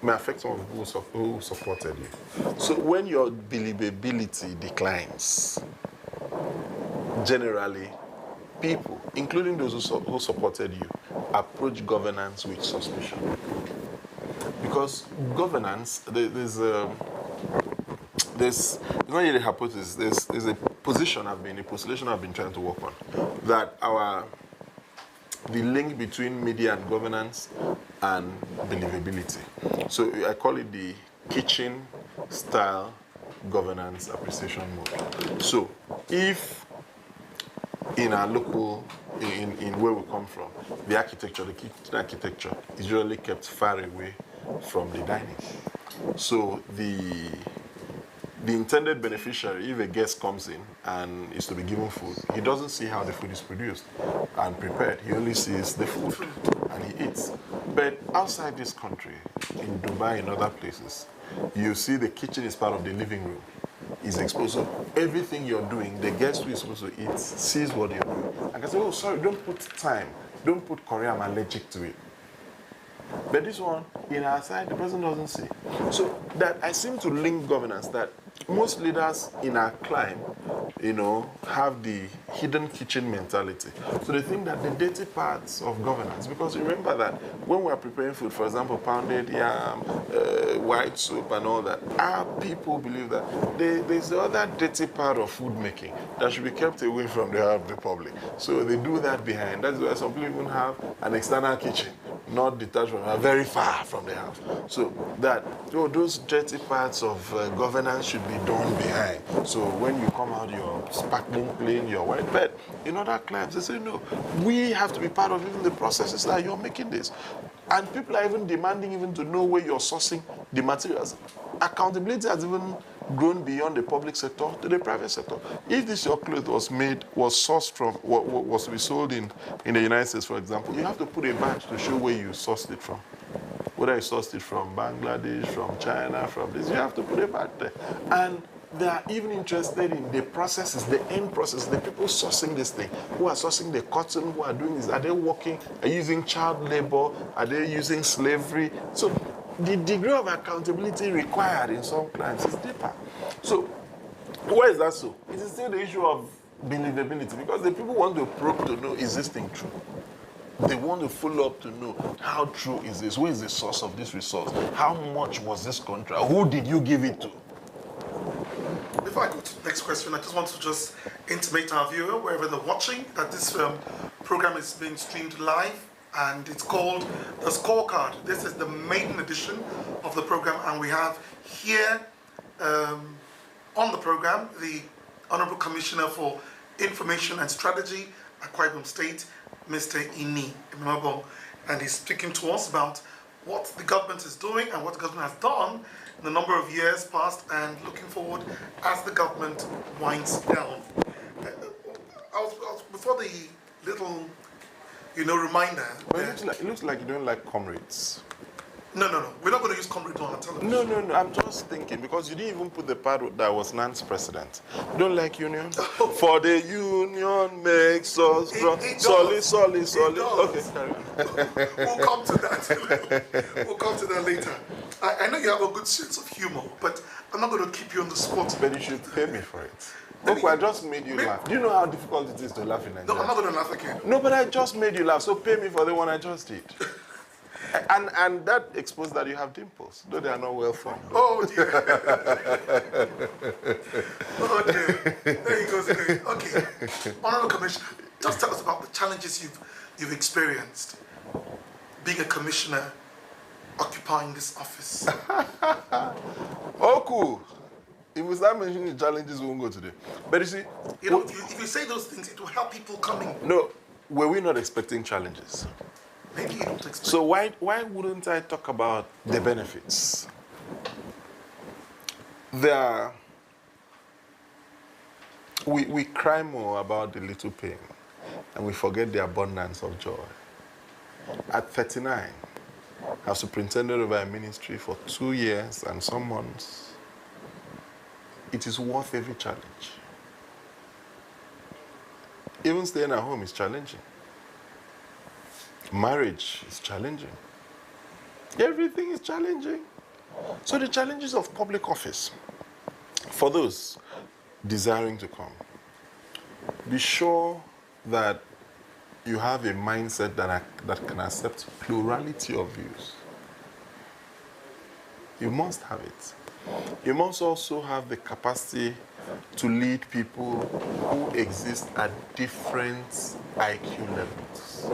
may affect some of the people who supported you. So when your believability declines, generally, people, including those who supported you, approach governance with suspicion. Because governance, there's not really a hypothesis, there's a postulation I've been trying to work on, that the link between media and governance and believability. So I call it the kitchen style governance appreciation mode. So if in our local, in where we come from, the architecture, the kitchen architecture is usually kept far away from the dining. So the intended beneficiary, if a guest comes in and is to be given food, he doesn't see how the food is produced and prepared. He only sees the food and he eats. But outside this country, in Dubai and other places, you see the kitchen is part of the living room. Is exposed. So everything you're doing, the guest who is supposed to eat sees what you're doing. I can say, oh, sorry, don't put thyme, don't put curry, I'm allergic to it. But this one, in our side, the person doesn't see. So that I seem to link governance, that most leaders in our climb, have the hidden kitchen mentality. So they think that the dirty parts of governance, because remember that when we're preparing food, for example, pounded yam, white soup and all that, our people believe that there's the other dirty part of food making that should be kept away from the eye of the public. So they do that behind. That's why some people even have an external kitchen, not detached from, very far from the house. So that those dirty parts of governance should be done behind. So when you come out, your sparkling clean, your white bed. In other clients, they say, no, we have to be part of even the processes that you're making this. And people are even demanding even to know where you're sourcing the materials. Accountability has even grown beyond the public sector to the private sector. If this your cloth was sourced from, was to be sold in the United States, for example, you have to put a badge to show where you sourced it from. Whether you sourced it from Bangladesh, from China, from this, you have to put a badge there. And they are even interested in the processes, the end process, the people sourcing this thing, who are sourcing the cotton, who are doing this. Are they working, are using child labor? Are they using slavery? So the degree of accountability required in some clients is deeper. So why is that so? It is still the issue of believability, because the people want to probe to know, is this thing true? They want to follow up to know, how true is this? Where is the source of this resource? How much was this contract? Who did you give it to? Before I go to the next question, I just want to just intimate our viewer, wherever they're watching, that this program is being streamed live, and it's called The Scorecard. This is the maiden edition of the program, and we have here on the program the Honorable Commissioner for Information and Strategy, Akwa Ibom State, Mr. Ini Imabong, and he's speaking to us about what the government is doing and what the government has done in the number of years past and looking forward as the government winds down. Before the little, reminder. Well, it looks like you don't like comrades. No. We're not going to use Comrade Don on television. No. I'm just thinking because you didn't even put the part that was Nan's president. Don't like union? For the union makes us strong. Solid. Okay, carry on. We'll come to that. We'll come to that later. I know you have a good sense of humor, but I'm not going to keep you on the spot. But you should pay me for it. Look, I just made you laugh. Do you know how difficult it is to laugh in Nigeria? No, I'm not going to laugh again. No, but I just made you laugh, so pay me for the one I just did. And that exposed that you have dimples, though they are not well formed. Oh dear. Oh dear. There he goes again. Okay. Honorable Commissioner, just tell us about the challenges you've experienced being a commissioner occupying this office. Oh, cool. If we start mentioning the challenges, we won't go today. But you see, if you say those things, it will help people coming. No, were we not expecting challenges? Maybe you don't expect. So why wouldn't I talk about the benefits? We cry more about the little pain, and we forget the abundance of joy. At 39, I've superintended over a ministry for 2 years and some months. It is worth every challenge. Even staying at home is challenging. Marriage is challenging. Everything is challenging. So the challenges of public office, for those desiring to come, be sure that you have a mindset that can accept plurality of views. You must have it. You must also have the capacity to lead people who exist at different IQ levels,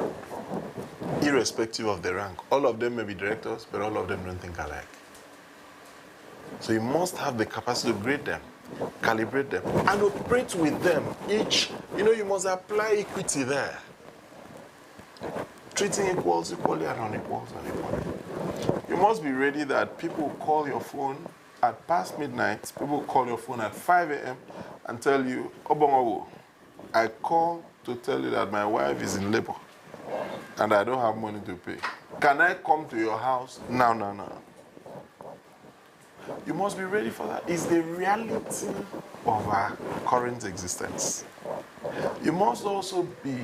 irrespective of their rank. All of them may be directors, but all of them don't think alike. So you must have the capacity to grade them, calibrate them, and operate with them. You must apply equity there. Treating equals equally and unequals unequally. You must be ready that people call your phone at past midnight, people call your phone at 5 a.m. and tell you, Obongowo, I call to tell you that my wife is in labor and I don't have money to pay. Can I come to your house? No. You must be ready for that. It's the reality of our current existence. You must also be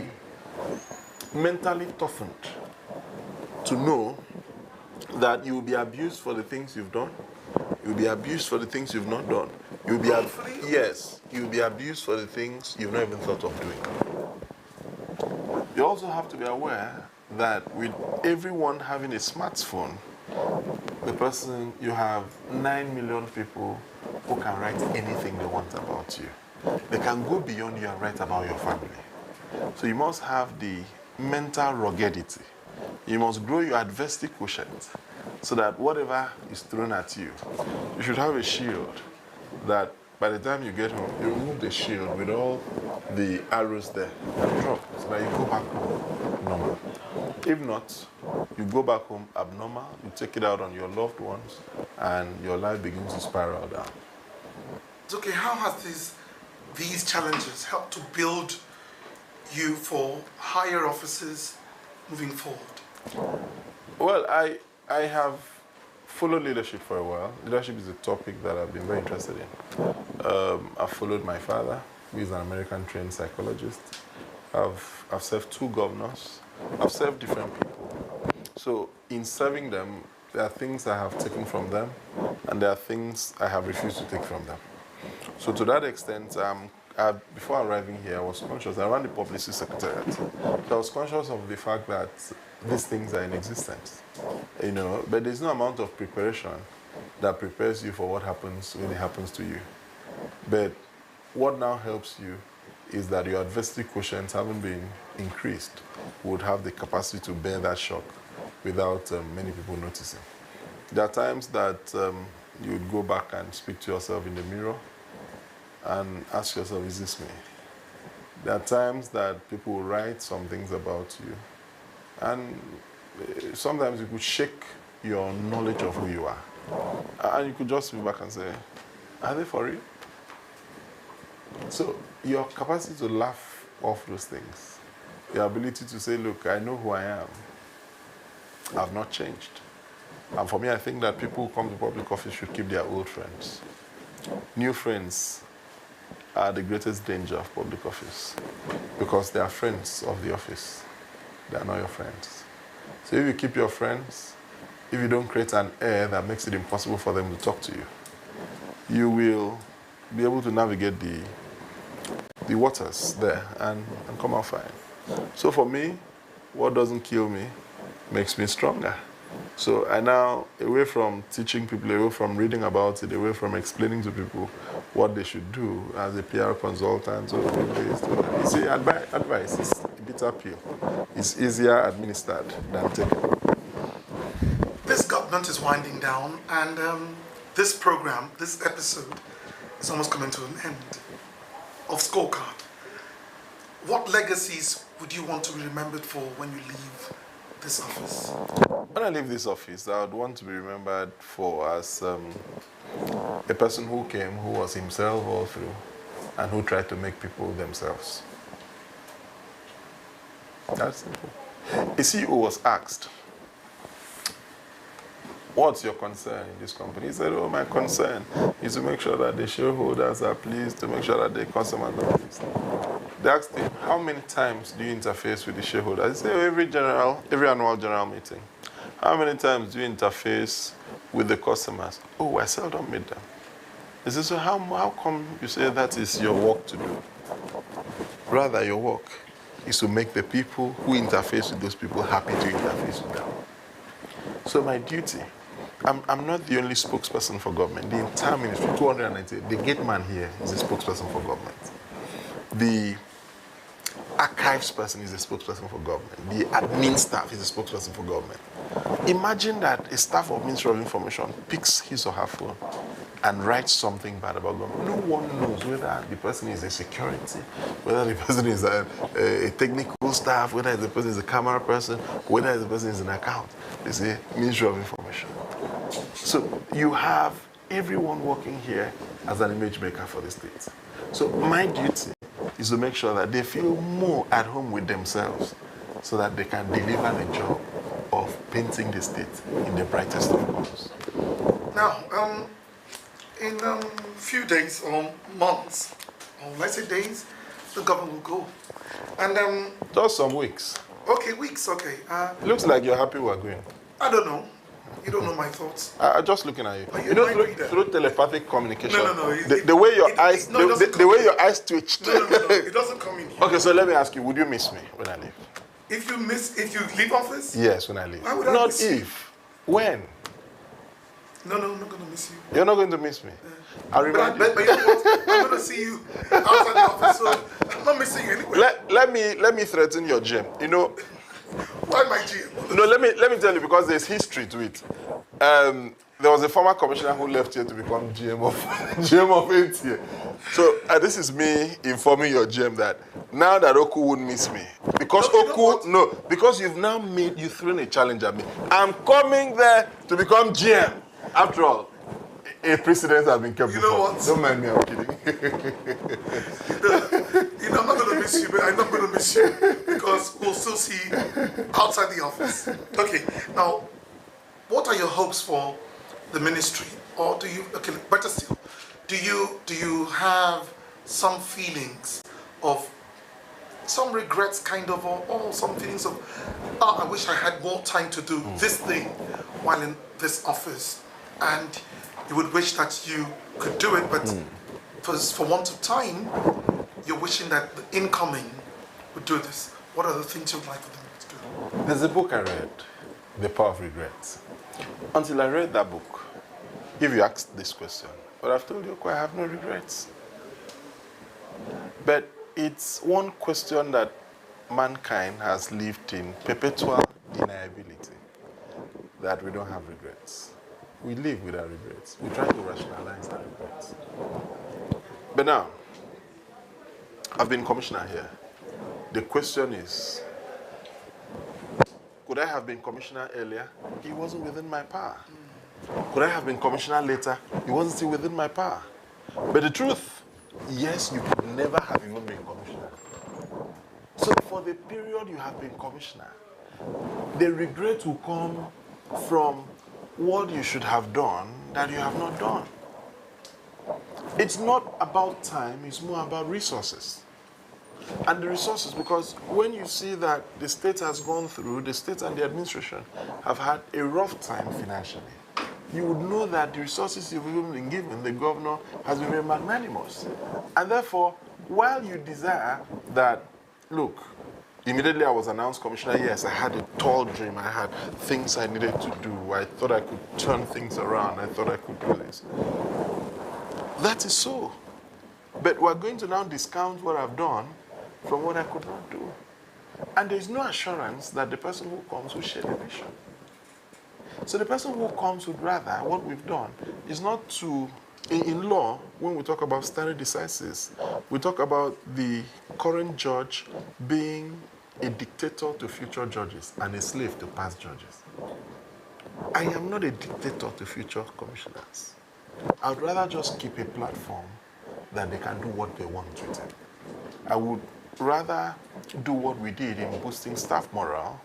mentally toughened to know that you will be abused for the things you've done. You'll be abused for the things you've not done. You'll be abused for the things you've not even thought of doing. You also have to be aware that with everyone having a smartphone, you have 9 million people who can write anything they want about you. They can go beyond you and write about your family. So you must have the mental ruggedity. You must grow your adversity quotient so that whatever is thrown at you, you should have a shield that by the time you get home, you remove the shield with all the arrows there and drop so that you go back home normal. If not, you go back home abnormal, you take it out on your loved ones, and your life begins to spiral down. Okay, how has these challenges helped to build you for higher offices moving forward? Well, I have followed leadership for a while. Leadership is a topic that I've been very interested in. I've followed my father, who is an American-trained psychologist. I've served 2 governors. I've served different people. So in serving them, there are things I have taken from them, and there are things I have refused to take from them. So to that extent, before arriving here, I was conscious. I ran the publicity secretariat. So I was conscious of the fact that these things are in existence. But there's no amount of preparation that prepares you for what happens when it happens to you. But what now helps you is that your adversity quotient having been increased would have the capacity to bear that shock without many people noticing. There are times that you would go back and speak to yourself in the mirror and ask yourself, is this me? There are times that people will write some things about you, and sometimes you could shake your knowledge of who you are. And you could just be back and say, are they for real? So your capacity to laugh off those things, your ability to say, look, I know who I am, I've not changed. And for me, I think that people who come to public office should keep their old friends. New friends are the greatest danger of public office because they are friends of the office. They are not your friends. So if you keep your friends, if you don't create an air that makes it impossible for them to talk to you, you will be able to navigate the waters there and come out fine. So for me, what doesn't kill me makes me stronger. So I now, away from teaching people, away from reading about it, away from explaining to people what they should do as a PR consultant, you see, advice is a bitter pill. It's easier administered than taken. This government is winding down, and this program, this episode, is almost coming to an end of Scorecard. What legacies would you want to be remembered for when you leave this office? When I leave this office, I would want to be remembered for as a person who came, who was himself all through, and who tried to make people themselves. That's simple. A CEO was asked, "What's your concern in this company?" He said, "Oh, my concern is to make sure that the shareholders are pleased, to make sure that the customers are pleased." They asked him, "How many times do you interface with the shareholders?" He said, every annual general meeting. "How many times do you interface with the customers?" "Oh, I seldom meet them." He said, "So how come you say that is your work to do?" Rather, your work is to make the people who interface with those people happy to interface with them. So my duty, I'm not the only spokesperson for government. The entire ministry, 298, the gate man here is a spokesperson for government. The archives person is a spokesperson for government. The admin staff is a spokesperson for government. Imagine that a staff of Ministry of Information picks his or her phone and writes something bad about government. No one knows whether the person is a security, whether the person is a technical staff, whether the person is a camera person, whether the person is an account. They say Ministry of Information. So you have everyone working here as an image maker for the state. So my duty is to make sure that they feel more at home with themselves so that they can deliver the job of painting the state in the brightest of colors. Now, in a few days or months, or let's say days, the government will go. And just some weeks. Okay, weeks, okay. It looks like you're happy we're going. I don't know. You don't know my thoughts. I'm just looking at you. You know, through telepathic communication. No. The way your eyes, the way your eyes twitched. No. It doesn't come in here. Okay, so let me ask you: would you miss me when I leave? If you leave office? Yes, when I leave. Why would I Not miss if. you? When? No, I'm not going to miss you. You're not going to miss me. I'll remind you. But you know what? I'm going to see you outside the office, so I'm not missing you anyway. Let me threaten your gem. You know. Why my GM? No, let me tell you, because there's history to it. There was a former commissioner who left here to become GM of NTA. So this is me informing your GM that now that Oku wouldn't miss me, because because you've thrown a challenge at me. I'm coming there to become GM. After all, a precedent has been kept. You know what? Don't mind me, I'm kidding. I'm not going to miss you, but I'm not going to miss you because we'll still see you outside the office. Okay, now, what are your hopes for the ministry? Or do you, okay, better still, do you have some feelings of, some regrets kind of, or some feelings of, I wish I had more time to do this thing while in this office, and you would wish that you could do it, but for want of time, you're wishing that the incoming would do this. What are the things you'd like for them to do? There's a book I read, The Power of Regrets. Until I read that book, if you asked this question, but I've told you, I have no regrets. But it's one question that mankind has lived in perpetual deniability, that we don't have regrets. We live with our regrets. We try to rationalize our regrets. But now, I've been commissioner here. The question is, could I have been commissioner earlier? It wasn't within my power. Could I have been commissioner later? It wasn't still within my power. But the truth, yes, you could never have even been commissioner. So for the period you have been commissioner, the regret will come from what you should have done that you have not done. It's not about time, it's more about resources. And the resources, because when you see that the state has gone through, the state and the administration have had a rough time financially, you would know that the resources you've even been given, the governor has been very magnanimous. And therefore, while you desire that, look, immediately I was announced commissioner, yes, I had a tall dream, I had things I needed to do, I thought I could turn things around, I thought I could do this. That is so. But we're going to now discount what I've done from what I could not do. And there's no assurance that the person who comes will share the vision. So the person who comes would rather, what we've done is not to, in law, when we talk about stare decisis, we talk about the current judge being a dictator to future judges and a slave to past judges. I am not a dictator to future commissioners. I would rather just keep a platform that they can do what they want with it. I would rather do what we did in boosting staff morale,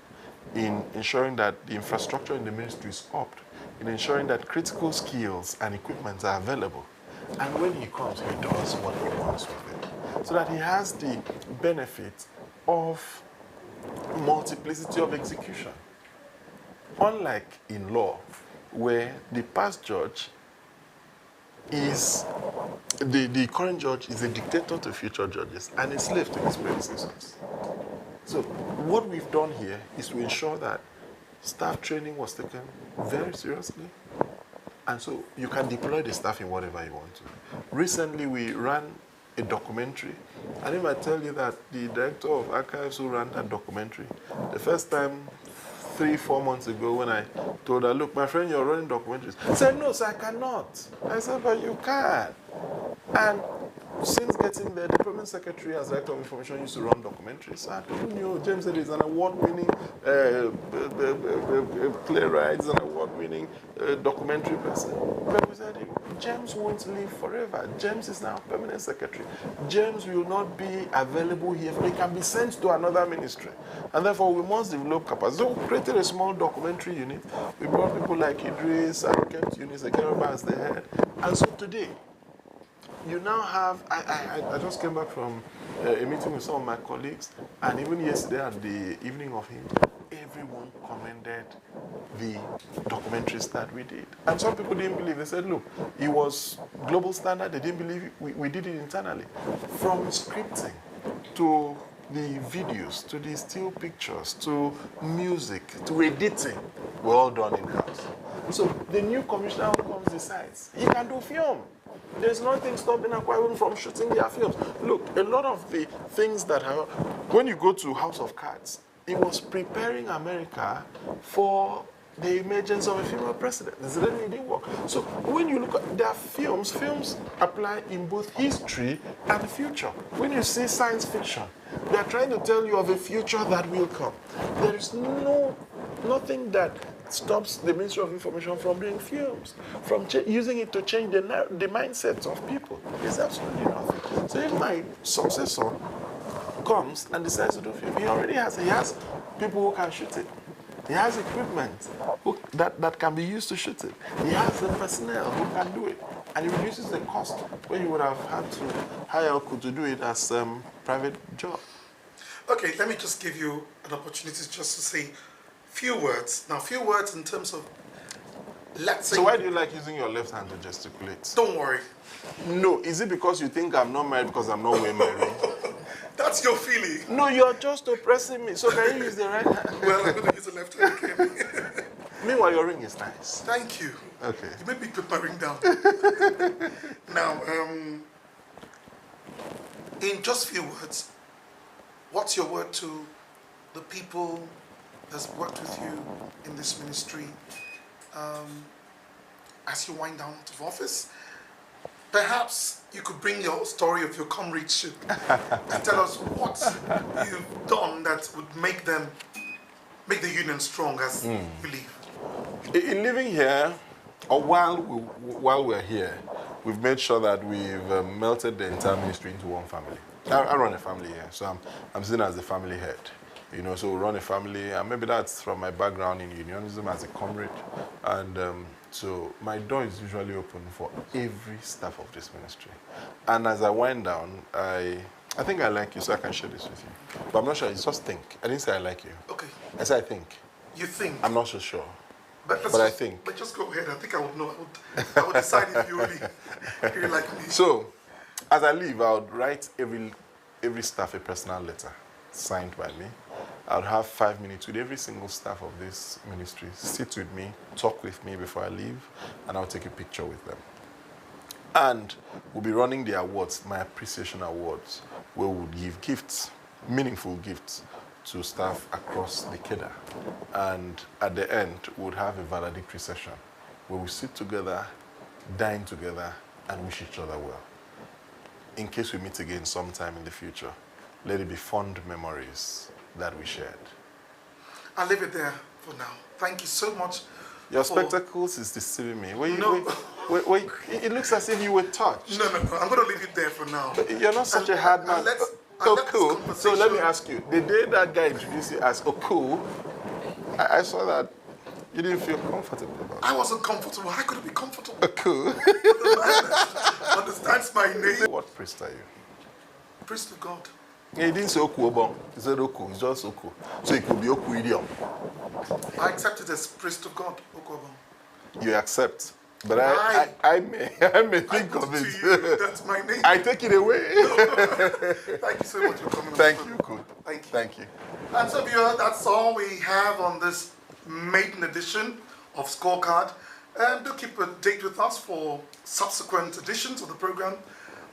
in ensuring that the infrastructure in the ministry is upped, in ensuring that critical skills and equipment are available. And when he comes, he does what he wants with it. So that he has the benefit of multiplicity of execution. Unlike in law, where the past judge is, the current judge is a dictator to future judges and a slave to his predecessors. So what we've done here is to ensure that staff training was taken very seriously. And so you can deploy the staff in whatever you want to. Recently, we ran a documentary. And if I tell you that the director of archives who ran that documentary, the first time 3-4 months ago when I told her, look, my friend, you're running documentaries. She said, no, sir, I cannot. I said, but you can. And since getting there, the permanent secretary as director of information used to run documentaries. And who knew James is an award-winning playwright, an award-winning documentary person. But we said, James won't live forever. James is now permanent secretary. James will not be available here. He can be sent to another ministry. And therefore, we must develop capacity. So we created a small documentary unit. We brought people like Idris and kept Eunice Akeroba as the head. And so today, you now have, I just came back from a meeting with some of my colleagues, and even yesterday at the evening of him, everyone commended the documentaries that we did. And some people didn't believe. They said, look, it was global standard. They didn't believe it. We did it internally. From scripting to the videos, to the still pictures, to music, to editing, we're all done in-house. So the new commissioner who comes decides, he can do film. There's nothing stopping Akwa Ibom from shooting their films. Look, a lot of the things that have, when you go to House of Cards, it was preparing America for the emergence of a female president. It didn't work. So when you look at their films apply in both history and the future. When you see science fiction, they're trying to tell you of a future that will come. There is nothing that stops the Ministry of Information from doing films, from using it to change the mindsets of people. There's absolutely nothing. So if my successor comes and decides to do film, he has people who can shoot it. He has equipment that can be used to shoot it. He has the personnel who can do it. And it reduces the cost where you would have had to hire Oku to do it as a private job. Okay, let me just give you an opportunity just to say few words. Now, few words in terms of, let's say... So why do you like using your left hand to gesticulate? Don't worry. No, is it because you think I'm not married because I'm not well married? That's your feeling. No, you're just oppressing me. So can you use the right hand? Well, I'm going to use the left hand again. Meanwhile, your ring is nice. Thank you. Okay. You made me put my ring down. Now, in just few words, what's your word to the people that's worked with you in this ministry as you wind down out of office? Perhaps you could bring your story of your comradeship and tell us what you've done that would make the union strong as you leave. In living here, or while we're here, we've made sure that we've melted the entire ministry into one family. I run a family here, so I'm seen as the family head. You know, so we run a family, and maybe that's from my background in unionism as a comrade. And so my door is usually open for every staff of this ministry. And as I wind down, I think I like you, so I can share this with you. But I'm not sure, it's just think. I didn't say I like you. Okay. I said I think. You think? I'm not so sure. But I think. But just go ahead. I think I would know. I would decide if you really like me. So, as I leave, I would write every staff a personal letter signed by me. I would have 5 minutes with every single staff of this ministry, sit with me, talk with me before I leave, and I'll take a picture with them. And we'll be running the awards, my appreciation awards, where we'll give gifts, meaningful gifts, to staff across the Keda. And at the end, we'll have a valedictory session where we sit together, dine together, and wish each other well. In case we meet again sometime in the future, let it be fond memories that we shared. I'll leave it there for now. Thank you so much. Your spectacles is deceiving me. No. Wait, it looks as if you were touched. No. I'm going to leave it there for now. But you're not such a hard man. Cool. So let me ask you, the day that guy introduced you as Oku, I saw that you didn't feel comfortable about it. I wasn't comfortable. How could I be comfortable? Oku. Understands my name. What priest are you? Priest of God. Yeah, he didn't say Oku Obon. He said Oku. It's just Oku. So it could be Oku idiom. I accept it as priest of God, Okwabon. You accept. But I may think of it. To you, that's my name. I take it away. Thank you so much for coming. Thank you, Cool. Thank you. Thank you. And so, viewer, that's all we have on this maiden edition of Scorecard. Do keep a date with us for subsequent editions of the program.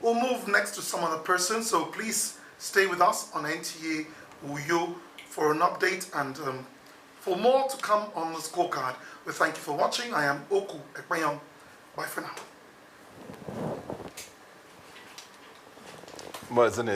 We'll move next to some other person, so please stay with us on NTA Uyo for an update and for more to come on the Scorecard. We thank you for watching. I am Oku Ekpayong. Bye for now. But it's an